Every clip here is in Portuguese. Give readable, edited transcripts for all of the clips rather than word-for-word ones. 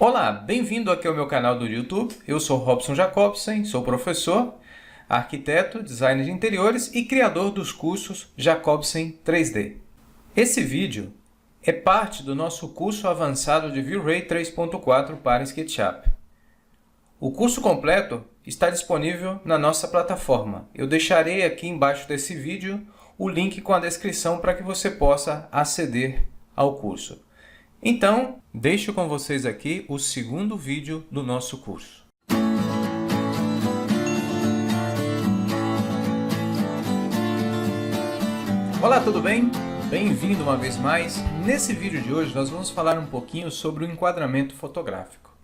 Olá, bem-vindo aqui ao meu canal do YouTube. Eu sou Robson Jacobsen, sou professor, arquiteto, designer de interiores e criador dos cursos Jacobsen 3D. Esse vídeo é parte do nosso curso avançado de V-Ray 3.4 para SketchUp. O curso completo está disponível na nossa plataforma. Eu deixarei aqui embaixo desse vídeo o link com a descrição para que você possa aceder ao curso. Então, deixo com vocês aqui o segundo vídeo do nosso curso. Olá, tudo bem? Bem-vindo uma vez mais. Nesse vídeo de hoje nós vamos falar um pouquinho sobre o enquadramento fotográfico.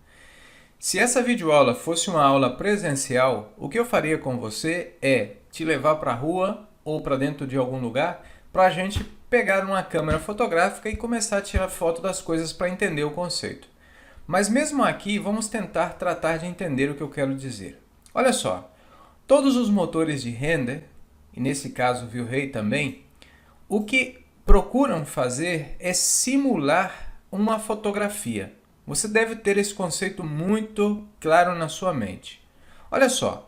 Se essa videoaula fosse uma aula presencial, o que eu faria com você é te levar para a rua ou para dentro de algum lugar para a gente pegar uma câmera fotográfica e começar a tirar foto das coisas para entender o conceito. Mas mesmo aqui, vamos tentar tratar de entender o que eu quero dizer. Olha só, todos os motores de render, e nesse caso o V-Ray também, o que procuram fazer é simular uma fotografia. Você deve ter esse conceito muito claro na sua mente. Olha só,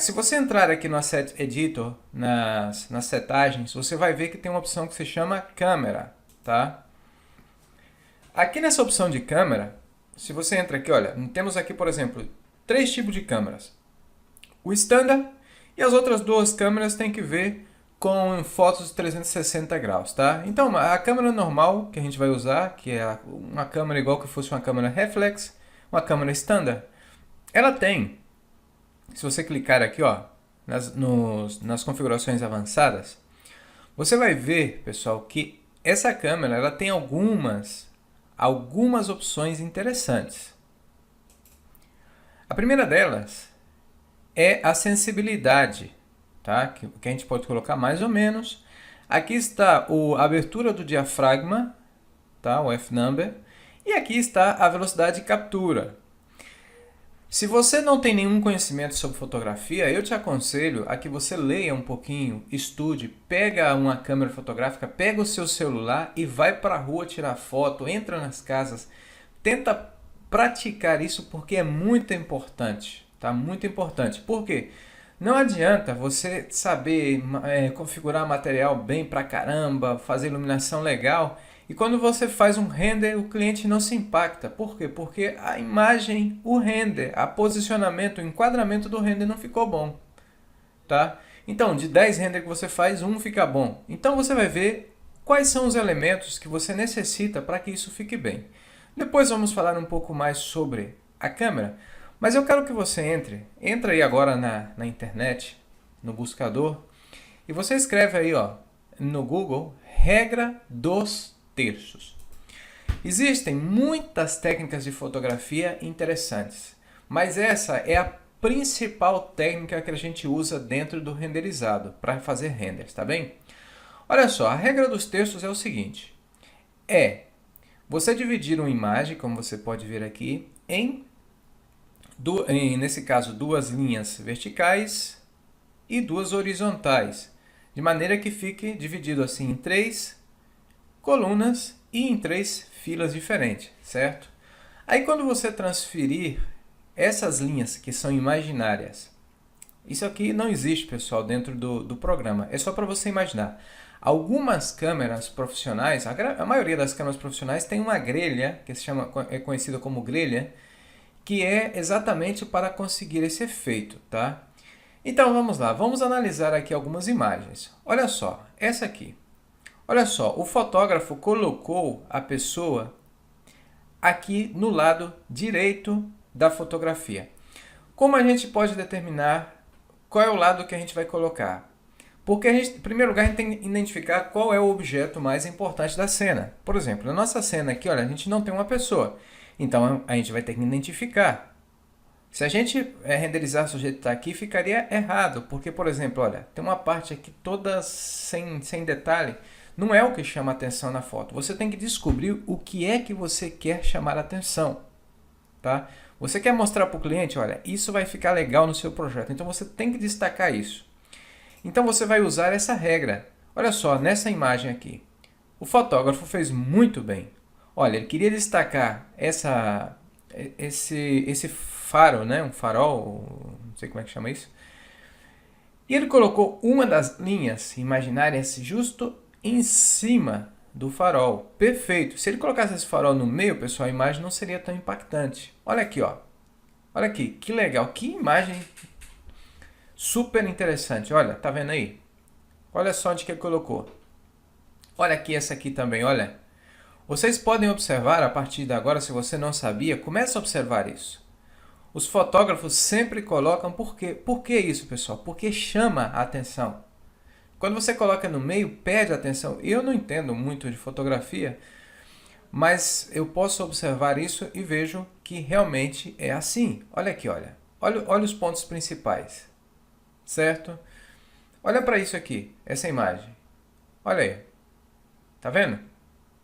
se você entrar aqui no Asset Editor, nas setagens, você vai ver que tem uma opção que se chama câmera, tá? Aqui nessa opção de câmera, se você entra aqui, olha, temos aqui, por exemplo, 3 tipos de câmeras. O Standard e as outras 2 câmeras têm que ver com fotos de 360 graus, tá? Então, a câmera normal que a gente vai usar, que é uma câmera igual que fosse uma câmera reflex, uma câmera Standard, ela tem... Se você clicar aqui, ó, nas configurações avançadas, você vai ver, pessoal, que essa câmera ela tem algumas opções interessantes. A primeira delas é a sensibilidade, tá? Que a gente pode colocar mais ou menos. Aqui está a abertura do diafragma, tá? O F-number, e aqui está a velocidade de captura. Se você não tem nenhum conhecimento sobre fotografia, eu te aconselho a que você leia um pouquinho, estude, pega uma câmera fotográfica, pega o seu celular e vai para a rua tirar foto, entra nas casas, tenta praticar isso porque é muito importante, tá? Muito importante. Por quê? Não adianta você saber configurar material bem pra caramba, fazer iluminação legal, e quando você faz um render, o cliente não se impacta. Por quê? Porque a imagem, o render, o posicionamento, o enquadramento do render não ficou bom, tá? Então, de 10 renders que você faz, um fica bom. Então, você vai ver quais são os elementos que você necessita para que isso fique bem. Depois vamos falar um pouco mais sobre a câmera, mas eu quero que você entre aí agora na internet, no buscador, e você escreve aí, ó, no Google, regra dos terços. Existem muitas técnicas de fotografia interessantes, mas essa é a principal técnica que a gente usa dentro do renderizado, para fazer renders, tá bem? Olha só, a regra dos terços é o seguinte, você dividir uma imagem, como você pode ver aqui, nesse caso, 2 linhas verticais e 2 horizontais, de maneira que fique dividido assim em 3 colunas e em 3 filas diferentes, certo? Aí quando você transferir essas linhas que são imaginárias, isso aqui não existe, pessoal, dentro do programa, é só para você imaginar. Algumas câmeras profissionais, a maioria das câmeras profissionais tem uma grelha, que é conhecida como grelha, que é exatamente para conseguir esse efeito, tá? Então vamos lá, vamos analisar aqui algumas imagens. Olha só, essa aqui. Olha só, o fotógrafo colocou a pessoa aqui no lado direito da fotografia. Como a gente pode determinar qual é o lado que a gente vai colocar? Porque em primeiro lugar, a gente tem que identificar qual é o objeto mais importante da cena. Por exemplo, na nossa cena aqui, olha, a gente não tem uma pessoa. Então, a gente vai ter que identificar. Se a gente renderizar o sujeito que está aqui, ficaria errado. Porque, por exemplo, olha, tem uma parte aqui toda sem detalhe. Não é o que chama atenção na foto. Você tem que descobrir o que é que você quer chamar a atenção. Tá? Você quer mostrar para o cliente, olha, isso vai ficar legal no seu projeto. Então, você tem que destacar isso. Então, você vai usar essa regra. Olha só, nessa imagem aqui. O fotógrafo fez muito bem. Olha, ele queria destacar esse faro, né? Um farol, não sei como é que chama isso. E ele colocou uma das linhas imaginárias justo em cima do farol. Perfeito. Se ele colocasse esse farol no meio, pessoal, a imagem não seria tão impactante. Olha aqui, ó. Olha aqui, que legal. Que imagem super interessante. Olha, tá vendo aí? Olha só onde que ele colocou. Olha aqui essa aqui também, olha. Vocês podem observar a partir de agora, se você não sabia, comece a observar isso. Os fotógrafos sempre colocam, por quê? Por que isso, pessoal? Porque chama a atenção. Quando você coloca no meio, perde a atenção. Eu não entendo muito de fotografia, mas eu posso observar isso e vejo que realmente é assim. Olha aqui, olha. Olha os pontos principais, certo? Olha para isso aqui, essa imagem. Olha aí. Tá vendo?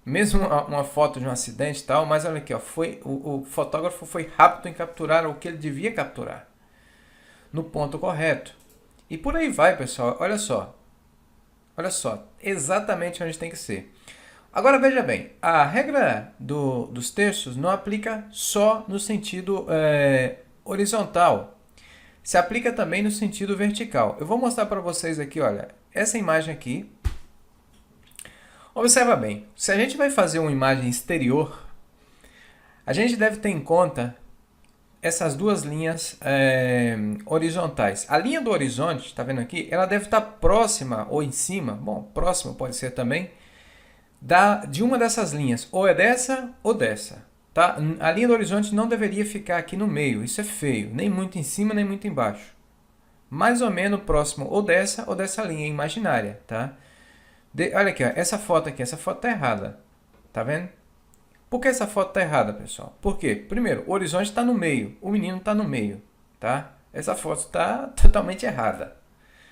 Mesmo uma foto de um acidente e tal, mas olha aqui, ó, o fotógrafo foi rápido em capturar o que ele devia capturar, no ponto correto. E por aí vai, pessoal. Olha só, exatamente onde tem que ser. Agora veja bem, a regra dos terços não aplica só no sentido horizontal, se aplica também no sentido vertical. Eu vou mostrar para vocês aqui, olha, essa imagem aqui. Observa bem, se a gente vai fazer uma imagem exterior, a gente deve ter em conta essas duas linhas horizontais. A linha do horizonte, está vendo aqui, ela deve estar próxima ou em cima, bom, próximo pode ser também, de uma dessas linhas, ou é dessa ou dessa. Tá? A linha do horizonte não deveria ficar aqui no meio, isso é feio, nem muito em cima nem muito embaixo. Mais ou menos próximo ou dessa linha imaginária, tá? Olha aqui, ó, essa foto está errada. Tá vendo? Por que essa foto está errada, pessoal? Por quê? Primeiro, o horizonte está no meio, o menino está no meio, tá? Essa foto está totalmente errada.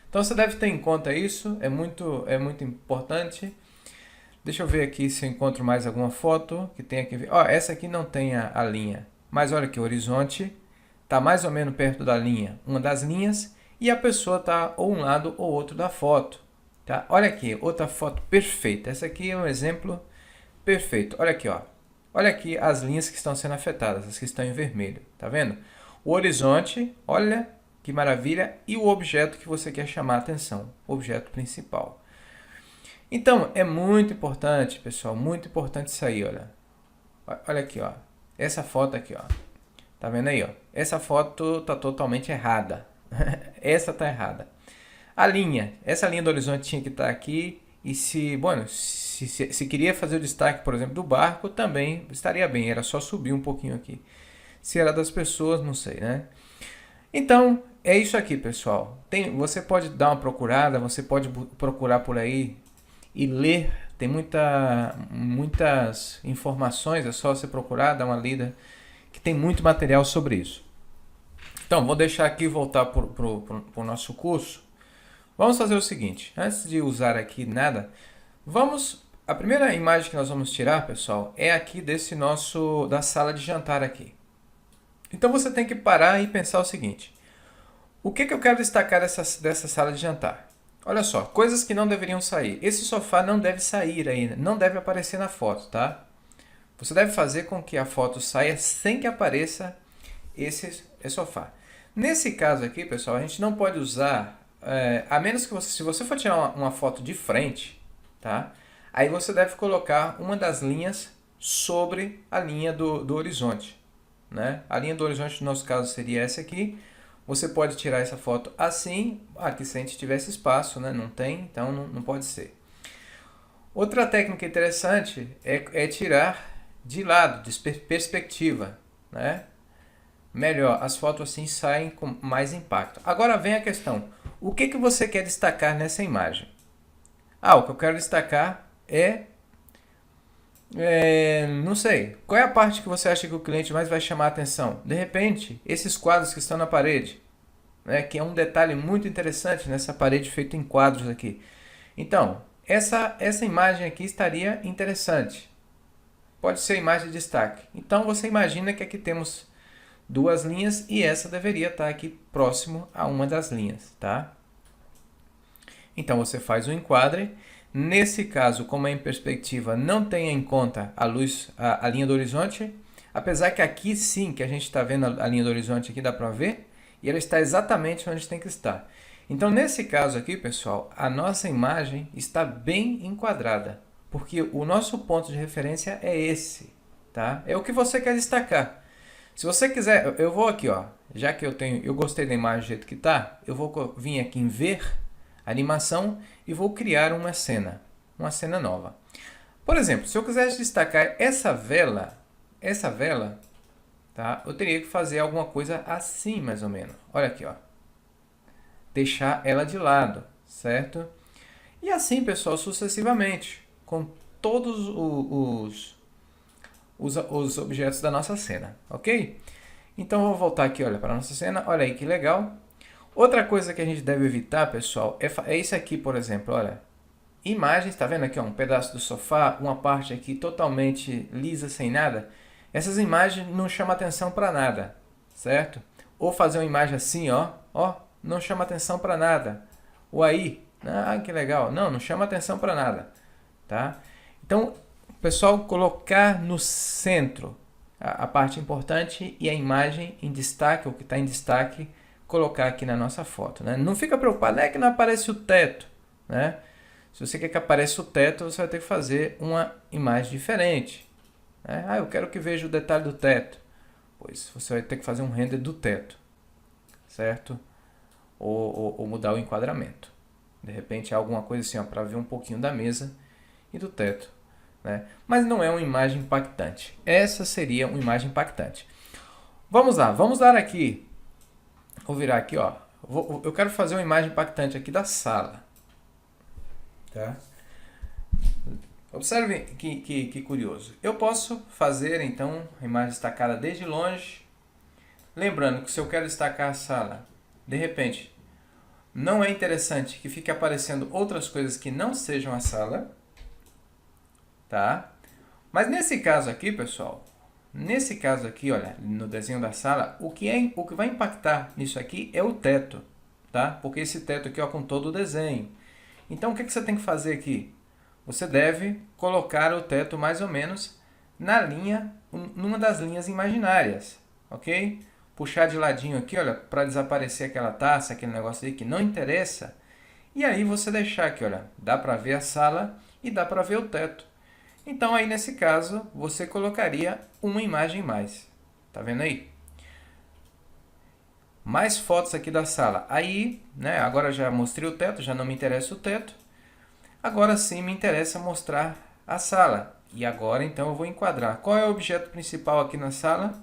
Então você deve ter em conta isso, é muito importante. Deixa eu ver aqui se eu encontro mais alguma foto que tenha que ver. Ó, essa aqui não tem a linha, mas olha aqui, o horizonte está mais ou menos perto da linha, uma das linhas, e a pessoa está ou um lado ou outro da foto. Tá? Olha aqui, outra foto perfeita. Essa aqui é um exemplo perfeito. Olha aqui, ó. Olha aqui as linhas que estão sendo afetadas, as que estão em vermelho. Tá vendo? O horizonte, olha que maravilha, e o objeto que você quer chamar a atenção, o objeto principal. Então, é muito importante, pessoal, muito importante isso aí, olha. Olha aqui, ó. Essa foto aqui, ó. Tá vendo aí, ó? Essa foto tá totalmente errada. Essa tá errada. Essa linha do horizonte tinha que estar aqui, e se queria fazer o destaque, por exemplo, do barco, também estaria bem, era só subir um pouquinho aqui. Se era das pessoas, não sei, né? Então, é isso aqui, pessoal. Você pode dar uma procurada, você pode procurar por aí e ler, tem muitas informações, é só você procurar, dar uma lida, que tem muito material sobre isso. Então, vou deixar aqui e voltar para o nosso curso. Vamos fazer o seguinte, antes de usar aqui nada, a primeira imagem que nós vamos tirar, pessoal, é aqui da sala de jantar aqui. Então você tem que parar e pensar o seguinte, o que eu quero destacar dessa sala de jantar? Olha só, coisas que não deveriam sair. Esse sofá não deve sair ainda, não deve aparecer na foto, tá? Você deve fazer com que a foto saia sem que apareça esse sofá. Nesse caso aqui, pessoal, a gente não pode usar... a menos que se você for tirar uma foto de frente, tá? Aí você deve colocar uma das linhas sobre a linha do horizonte, né? A linha do horizonte, no nosso caso, seria essa aqui. Você pode tirar essa foto assim, aqui se a gente tivesse espaço, né? Não tem, então não pode ser. Outra técnica interessante é tirar de lado, de perspectiva, né? Melhor, as fotos assim saem com mais impacto. Agora vem a questão, o que você quer destacar nessa imagem? O que eu quero destacar não sei, qual é a parte que você acha que o cliente mais vai chamar a atenção? De repente, esses quadros que estão na parede, né, que é um detalhe muito interessante nessa parede feita em quadros aqui. Então, essa imagem aqui estaria interessante. Pode ser imagem de destaque. Então, você imagina que aqui temos duas linhas e essa deveria estar aqui próximo a uma das linhas, tá? Então você faz o enquadre. Nesse caso, como é em perspectiva, não tenha em conta a linha do horizonte. Apesar que aqui sim, que a gente está vendo a linha do horizonte aqui, dá para ver, e ela está exatamente onde tem que estar. Então, nesse caso aqui, pessoal, a nossa imagem está bem enquadrada, porque o nosso ponto de referência é esse, tá? É o que você quer destacar. Se você quiser, eu vou aqui, ó, já que eu gostei da imagem do jeito que está, eu vou vir aqui em ver, animação, e vou criar uma cena nova. Por exemplo, se eu quisesse destacar essa vela, tá? Eu teria que fazer alguma coisa assim, mais ou menos. Olha aqui, ó. Deixar ela de lado, certo? E assim, pessoal, sucessivamente, com todos os objetos da nossa cena, ok? Então, eu vou voltar aqui, olha, para a nossa cena. Olha aí que legal. Outra coisa que a gente deve evitar, pessoal, é isso aqui, por exemplo, olha. Imagens, tá vendo aqui, ó, um pedaço do sofá, uma parte aqui totalmente lisa, sem nada. Essas imagens não chamam atenção para nada, certo? Ou fazer uma imagem assim, ó, não chama atenção para nada. Ou aí, que legal, não chama atenção para nada, tá? Então, pessoal, colocar no centro a parte importante e a imagem em destaque, o que está em destaque, colocar aqui na nossa foto, né? Não fica preocupado, é que não aparece o teto, né? Se você quer que apareça o teto, você vai ter que fazer uma imagem diferente, né? Eu quero que veja o detalhe do teto. Pois você vai ter que fazer um render do teto, certo? Ou mudar o enquadramento. De repente, alguma coisa assim, para ver um pouquinho da mesa e do teto, né? Mas não é uma imagem impactante. Essa seria uma imagem impactante. Vamos lá, vamos dar aqui. Vou virar aqui, ó. Eu quero fazer uma imagem impactante aqui da sala. Tá? Observe que curioso. Eu posso fazer então a imagem destacada desde longe. Lembrando que se eu quero destacar a sala, de repente, não é interessante que fique aparecendo outras coisas que não sejam a sala. Tá? Mas nesse caso aqui, pessoal, olha, no desenho da sala, o que vai impactar nisso aqui é o teto, tá? Porque esse teto aqui, ó, com todo o desenho. Então, o que você tem que fazer aqui? Você deve colocar o teto mais ou menos na linha, numa das linhas imaginárias, ok? Puxar de ladinho aqui, olha, para desaparecer aquela taça, aquele negócio aí que não interessa. E aí você deixar aqui, olha, dá para ver a sala e dá para ver o teto. Então, aí nesse caso, você colocaria uma imagem mais. Tá vendo aí? Mais fotos aqui da sala. Aí, né, agora já mostrei o teto, já não me interessa o teto. Agora sim me interessa mostrar a sala. E agora então eu vou enquadrar. Qual é o objeto principal aqui na sala?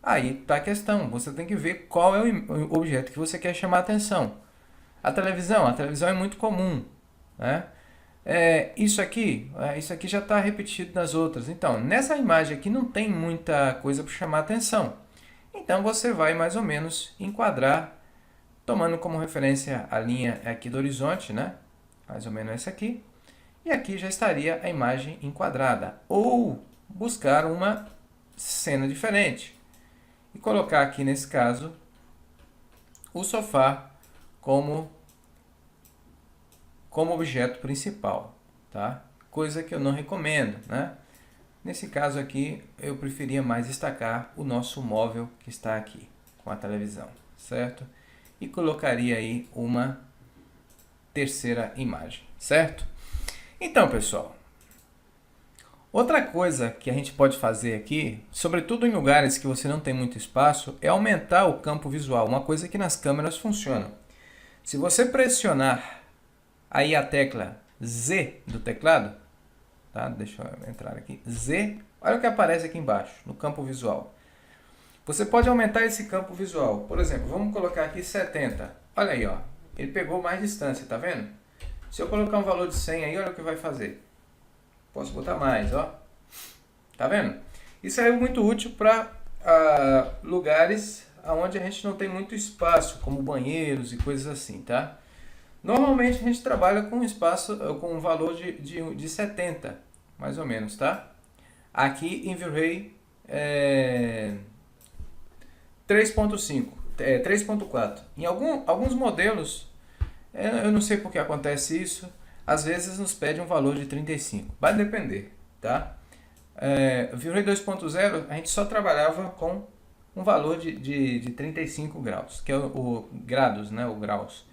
Aí está a questão. Você tem que ver qual é o objeto que você quer chamar a atenção. A televisão é muito comum, né? Isso aqui já está repetido nas outras. Então, nessa imagem aqui não tem muita coisa para chamar a atenção. Então, você vai mais ou menos enquadrar, tomando como referência a linha aqui do horizonte, né? Mais ou menos essa aqui. E aqui já estaria a imagem enquadrada. Ou buscar uma cena diferente. E colocar aqui, nesse caso, o sofá como objeto principal, tá? Coisa que eu não recomendo, né? Nesse caso aqui, eu preferia mais destacar o nosso móvel que está aqui, com a televisão, certo? E colocaria aí uma terceira imagem, certo? Então, pessoal, outra coisa que a gente pode fazer aqui, sobretudo em lugares que você não tem muito espaço, é aumentar o campo visual, uma coisa que nas câmeras funciona. Se você pressionar aí a tecla Z do teclado, tá? Deixa eu entrar aqui, Z, olha o que aparece aqui embaixo, no campo visual. Você pode aumentar esse campo visual, por exemplo, vamos colocar aqui 70, olha aí, ó, ele pegou mais distância, tá vendo? Se eu colocar um valor de 100 aí, olha o que vai fazer. Posso botar mais, ó, tá vendo? Isso é muito útil para lugares onde a gente não tem muito espaço, como banheiros e coisas assim, tá? Normalmente a gente trabalha com espaço, com um valor de 70, mais ou menos, tá? Aqui em V-Ray 3.5, 3.4. Em alguns modelos, eu não sei por que acontece isso, às vezes nos pede um valor de 35, vai depender, tá? V-Ray 2.0 a gente só trabalhava com um valor de 35 graus, que é o graus, né, o graus,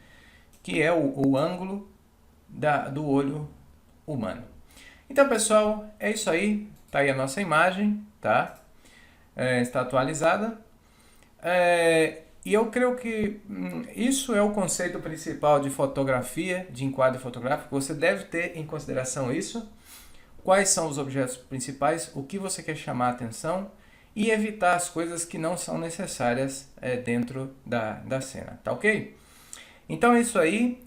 que é o ângulo do olho humano. Então, pessoal, é isso aí. Tá aí a nossa imagem, tá? Está atualizada. E eu creio que isso é o conceito principal de fotografia, de enquadre fotográfico. Você deve ter em consideração isso. Quais são os objetos principais, o que você quer chamar a atenção e evitar as coisas que não são necessárias dentro da cena, tá ok? Então é isso aí.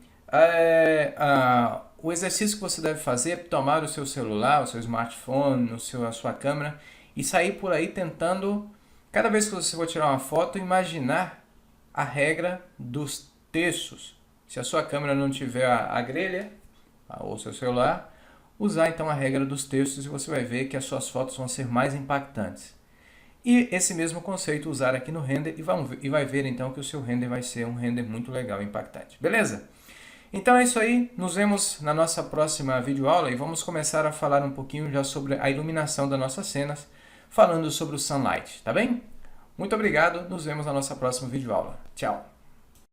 O exercício que você deve fazer é tomar o seu celular, o seu smartphone, a sua câmera e sair por aí tentando, cada vez que você for tirar uma foto, imaginar a regra dos terços. Se a sua câmera não tiver a grelha ou seu celular, usar então a regra dos terços e você vai ver que as suas fotos vão ser mais impactantes. E esse mesmo conceito usar aqui no render e vai ver então que o seu render vai ser um render muito legal e impactante. Beleza? Então é isso aí, nos vemos na nossa próxima videoaula e vamos começar a falar um pouquinho já sobre a iluminação das nossas cenas, falando sobre o sunlight, tá bem? Muito obrigado, nos vemos na nossa próxima videoaula. Tchau!